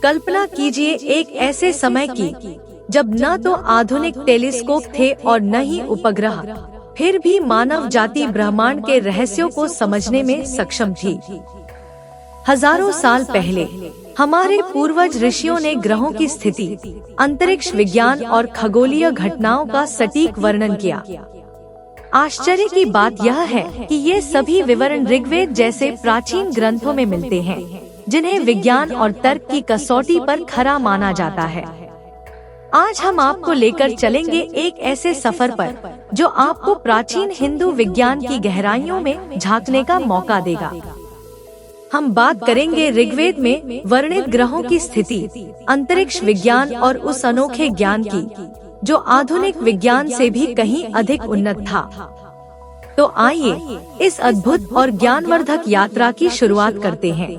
कल्पना कीजिए एक ऐसे समय की जब न तो आधुनिक टेलीस्कोप थे और न ही उपग्रह, फिर भी मानव जाति ब्रह्मांड के रहस्यों को समझने में सक्षम थी। हजारों साल पहले हमारे पूर्वज ऋषियों ने ग्रहों की स्थिति, अंतरिक्ष विज्ञान और खगोलीय घटनाओं का सटीक वर्णन किया। आश्चर्य की बात यह है कि ये सभी विवरण ऋग्वेद जैसे प्राचीन ग्रंथों में मिलते हैं, जिन्हें विज्ञान और तर्क की कसौटी पर खरा माना जाता है। आज हम आपको लेकर चलेंगे एक ऐसे सफर पर जो आपको प्राचीन हिंदू विज्ञान की गहराइयों में झांकने का मौका देगा। हम बात करेंगे ऋग्वेद में वर्णित ग्रहों की स्थिति, अंतरिक्ष विज्ञान और उस अनोखे ज्ञान की जो आधुनिक विज्ञान से भी कहीं अधिक उन्नत था। तो आइए इस अद्भुत और ज्ञानवर्धक यात्रा की शुरुआत करते हैं।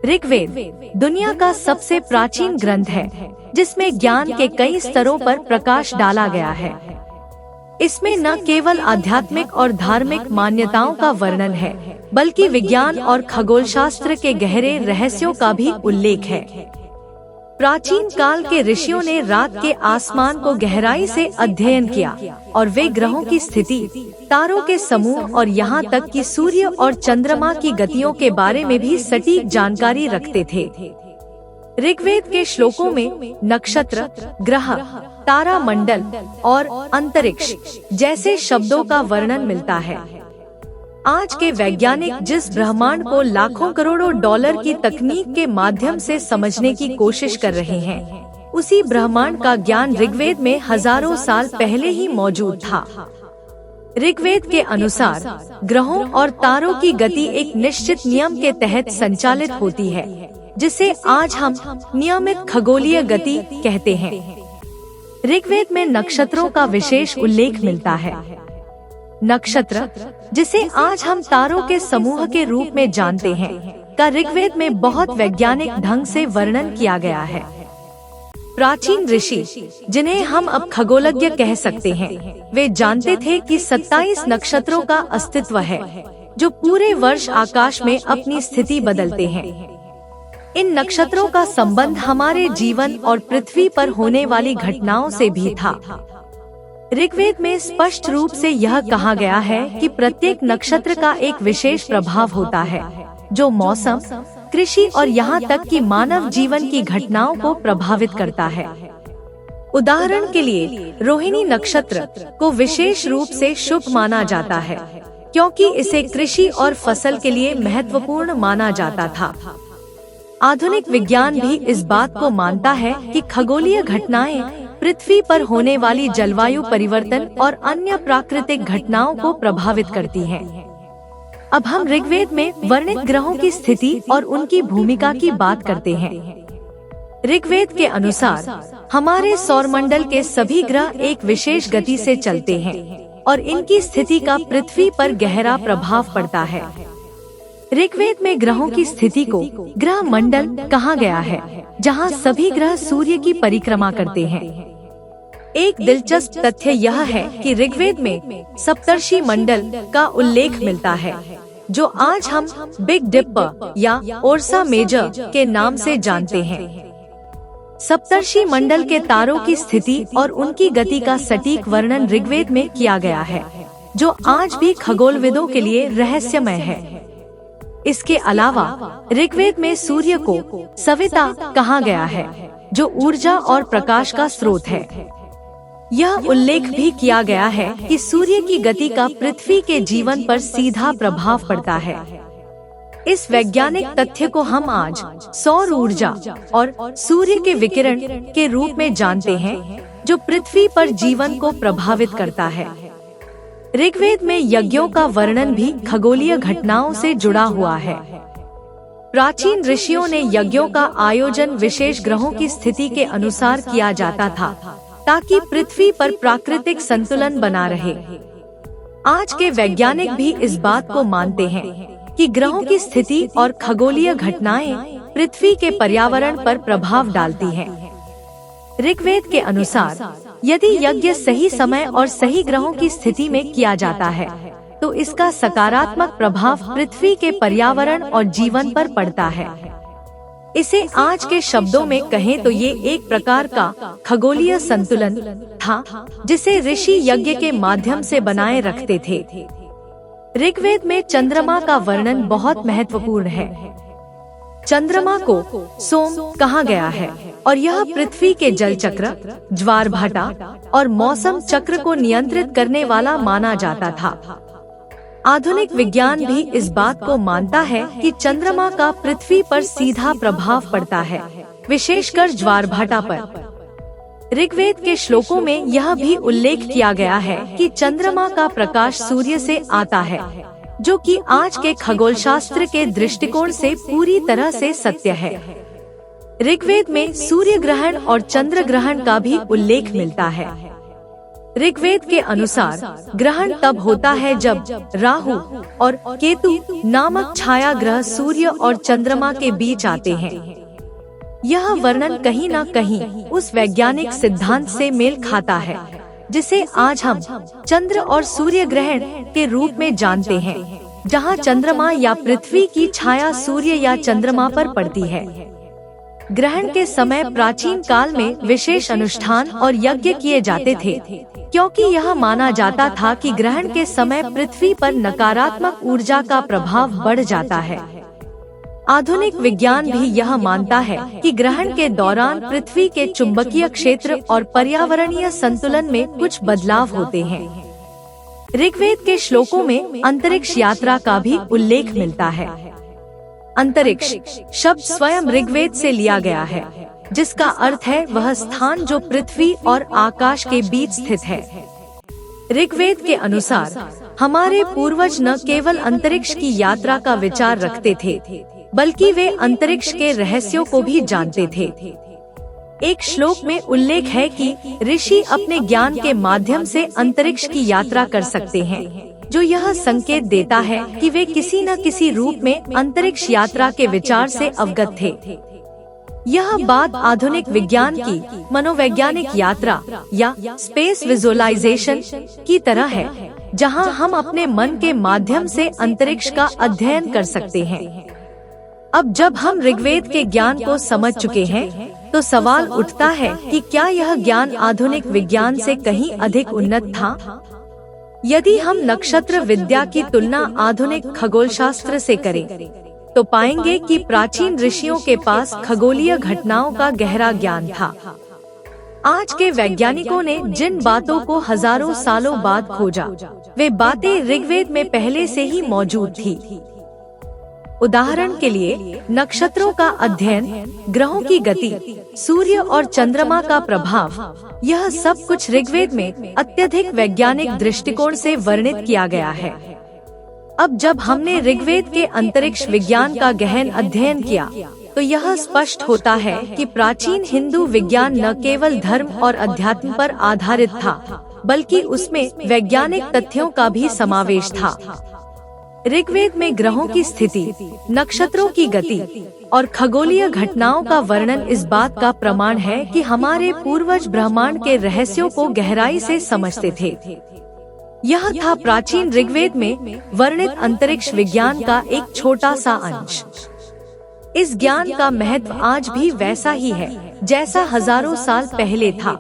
ऋग्वेद दुनिया का सबसे प्राचीन ग्रंथ है, जिसमें ज्ञान के कई स्तरों पर प्रकाश डाला गया है। इसमें न केवल आध्यात्मिक और धार्मिक मान्यताओं का वर्णन है, बल्कि विज्ञान और खगोलशास्त्र के गहरे रहस्यों का भी उल्लेख है। प्राचीन काल के ऋषियों ने रात के आसमान को गहराई से अध्ययन किया और वे ग्रहों की स्थिति, तारों के समूह और यहाँ तक कि सूर्य और चंद्रमा की गतियों के बारे में भी सटीक जानकारी रखते थे। ऋग्वेद के श्लोकों में नक्षत्र, ग्रह, तारा मंडल और अंतरिक्ष जैसे शब्दों का वर्णन मिलता है। आज के वैज्ञानिक जिस ब्रह्मांड को लाखों करोड़ों डॉलर की तकनीक के माध्यम से समझने की कोशिश कर रहे हैं, उसी ब्रह्मांड का ज्ञान ऋग्वेद में हजारों साल पहले ही मौजूद था। ऋग्वेद के अनुसार ग्रहों और तारों की गति एक निश्चित नियम के तहत संचालित होती है, जिसे आज हम नियमित खगोलीय गति कहते हैं। ऋग्वेद में नक्षत्रों का विशेष उल्लेख मिलता है। नक्षत्र, जिसे आज हम तारों के समूह के रूप में जानते हैं, का ऋग्वेद में बहुत वैज्ञानिक ढंग से वर्णन किया गया है। प्राचीन ऋषि, जिन्हें हम अब खगोलज्ञ कह सकते हैं, वे जानते थे कि 27 नक्षत्रों का अस्तित्व है, जो पूरे वर्ष आकाश में अपनी स्थिति बदलते हैं। इन नक्षत्रों का संबंध हमारे जीवन और पृथ्वी पर होने वाली घटनाओं से भी था। ऋग्वेद में स्पष्ट रूप से यह कहा गया है कि प्रत्येक नक्षत्र का एक विशेष प्रभाव होता है, जो मौसम, कृषि और यहाँ तक कि मानव जीवन की घटनाओं को प्रभावित करता है। उदाहरण के लिए रोहिणी नक्षत्र को विशेष रूप से शुभ माना जाता है, क्योंकि इसे कृषि और फसल के लिए महत्वपूर्ण माना जाता था। आधुनिक विज्ञान भी इस बात को मानता है कि खगोलीय घटनाएं पृथ्वी पर होने वाली जलवायु परिवर्तन और अन्य प्राकृतिक घटनाओं को प्रभावित करती हैं। अब हम ऋग्वेद में वर्णित ग्रहों की स्थिति और उनकी भूमिका की बात करते हैं। ऋग्वेद के अनुसार हमारे सौरमंडल के सभी ग्रह एक विशेष गति से चलते हैं और इनकी स्थिति का पृथ्वी पर गहरा प्रभाव पड़ता है। ऋग्वेद में ग्रहों की स्थिति को ग्रह मंडल कहा गया है, जहां सभी ग्रह सूर्य की परिक्रमा करते हैं। एक दिलचस्प तथ्य यह है कि ऋग्वेद में सप्तर्षि मंडल का उल्लेख मिलता है, जो आज हम बिग डिपर या ओर्सा मेजर के नाम से जानते हैं। सप्तर्षि मंडल के तारों की स्थिति और उनकी गति का सटीक वर्णन ऋग्वेद में किया गया है, जो आज भी खगोलविदों के लिए रहस्यमय है। इसके अलावा ऋग्वेद में सूर्य को सविता कहा गया है, जो ऊर्जा और प्रकाश का स्रोत है। यह उल्लेख भी किया गया है कि सूर्य की गति का पृथ्वी के जीवन पर सीधा प्रभाव पड़ता है। इस वैज्ञानिक तथ्य को हम आज सौर ऊर्जा और सूर्य के विकिरण के रूप में जानते हैं, जो पृथ्वी पर जीवन को प्रभावित करता है। ऋग्वेद में यज्ञों का वर्णन भी खगोलीय घटनाओं से जुड़ा हुआ है। प्राचीन ऋषियों ने यज्ञों का आयोजन विशेष ग्रहों की स्थिति के अनुसार किया जाता था, ताकि पृथ्वी पर प्राकृतिक संतुलन बना रहे। आज के वैज्ञानिक भी इस बात को मानते हैं कि ग्रहों की स्थिति और खगोलीय घटनाएं पृथ्वी के पर्यावरण पर प्रभाव डालती हैं। ऋग्वेद के अनुसार यदि यज्ञ सही समय और सही ग्रहों की स्थिति में किया जाता है, तो इसका सकारात्मक प्रभाव पृथ्वी के पर्यावरण और जीवन पर पड़ता है। इसे आज के शब्दों में कहें तो ये एक प्रकार का खगोलीय संतुलन था, जिसे ऋषि यज्ञ के माध्यम से बनाए रखते थे। ऋग्वेद में चंद्रमा का वर्णन बहुत महत्वपूर्ण है। चंद्रमा को सोम कहा गया है और यह पृथ्वी के जल चक्र, ज्वार भाटा और मौसम चक्र को नियंत्रित करने वाला माना जाता था। आधुनिक विज्ञान भी इस बात को मानता है कि चंद्रमा का पृथ्वी पर सीधा प्रभाव पड़ता है, विशेषकर ज्वार भाटा पर। ऋग्वेद के श्लोकों में यह भी उल्लेख किया गया है कि चंद्रमा का प्रकाश सूर्य से आता है, जो कि आज के खगोलशास्त्र के दृष्टिकोण से पूरी तरह से सत्य है। ऋग्वेद में सूर्य ग्रहण और चंद्र ग्रहण का भी उल्लेख मिलता है। ऋग्वेद के अनुसार ग्रहण तब होता है जब राहु और केतु नामक छाया ग्रह सूर्य और चंद्रमा के बीच आते हैं। यह वर्णन कहीं न कहीं उस वैज्ञानिक सिद्धांत से मेल खाता है जिसे आज हम चंद्र और सूर्य ग्रहण के रूप में जानते हैं, जहां चंद्रमा या पृथ्वी की छाया सूर्य या चंद्रमा पर पड़ती है। ग्रहण के समय प्राचीन काल में विशेष अनुष्ठान और यज्ञ किए जाते थे, क्योंकि यह माना जाता था कि ग्रहण के समय पृथ्वी पर नकारात्मक ऊर्जा का प्रभाव बढ़ जाता है। आधुनिक विज्ञान भी यह मानता है कि ग्रहण के दौरान पृथ्वी के चुंबकीय क्षेत्र और पर्यावरणीय संतुलन में कुछ बदलाव होते हैं। ऋग्वेद के श्लोकों में अंतरिक्ष यात्रा का भी उल्लेख मिलता है। अंतरिक्ष शब्द स्वयं ऋग्वेद से लिया गया है, जिसका अर्थ है वह स्थान जो पृथ्वी और आकाश के बीच स्थित है। ऋग्वेद के अनुसार हमारे पूर्वज न केवल अंतरिक्ष की यात्रा का विचार रखते थे, बल्कि वे अंतरिक्ष के रहस्यों को भी जानते थे। एक श्लोक में उल्लेख है कि ऋषि अपने ज्ञान के माध्यम से अंतरिक्ष की यात्रा कर सकते हैं, जो यह संकेत देता है कि वे किसी न किसी रूप में अंतरिक्ष यात्रा के विचार से अवगत थे। यह बात आधुनिक विज्ञान की मनोवैज्ञानिक यात्रा या स्पेस विजुअलाइजेशन की तरह है, जहां हम अपने मन के माध्यम से अंतरिक्ष का अध्ययन कर सकते हैं। अब जब हम ऋग्वेद के ज्ञान को समझ चुके हैं, तो सवाल उठता है कि क्या यह ज्ञान आधुनिक विज्ञान से कहीं अधिक उन्नत था? यदि हम नक्षत्र विद्या की तुलना आधुनिक खगोलशास्त्र से करें, तो पाएंगे कि प्राचीन ऋषियों के पास खगोलीय घटनाओं का गहरा ज्ञान था। आज के वैज्ञानिकों ने जिन बातों को हजारों सालों बाद खोजा, वे बातें ऋग्वेद में पहले से ही मौजूद थी। उदाहरण के लिए नक्षत्रों का अध्ययन, ग्रहों की गति, सूर्य और चंद्रमा का प्रभाव, यह सब कुछ ऋग्वेद में अत्यधिक वैज्ञानिक दृष्टिकोण से वर्णित किया गया है। अब जब हमने ऋग्वेद के अंतरिक्ष विज्ञान का गहन अध्ययन किया, तो यह स्पष्ट होता है कि प्राचीन हिंदू विज्ञान न केवल धर्म और अध्यात्म पर आधारित था, बल्कि उसमें वैज्ञानिक तथ्यों का भी समावेश था। ऋग्वेद में ग्रहों की स्थिति, नक्षत्रों की गति और खगोलीय घटनाओं का वर्णन इस बात का प्रमाण है कि हमारे पूर्वज ब्रह्मांड के रहस्यों को गहराई से समझते थे। यह था प्राचीन ऋग्वेद में वर्णित अंतरिक्ष विज्ञान का एक छोटा सा अंश। इस ज्ञान का महत्व आज भी वैसा ही है जैसा हजारों साल पहले था।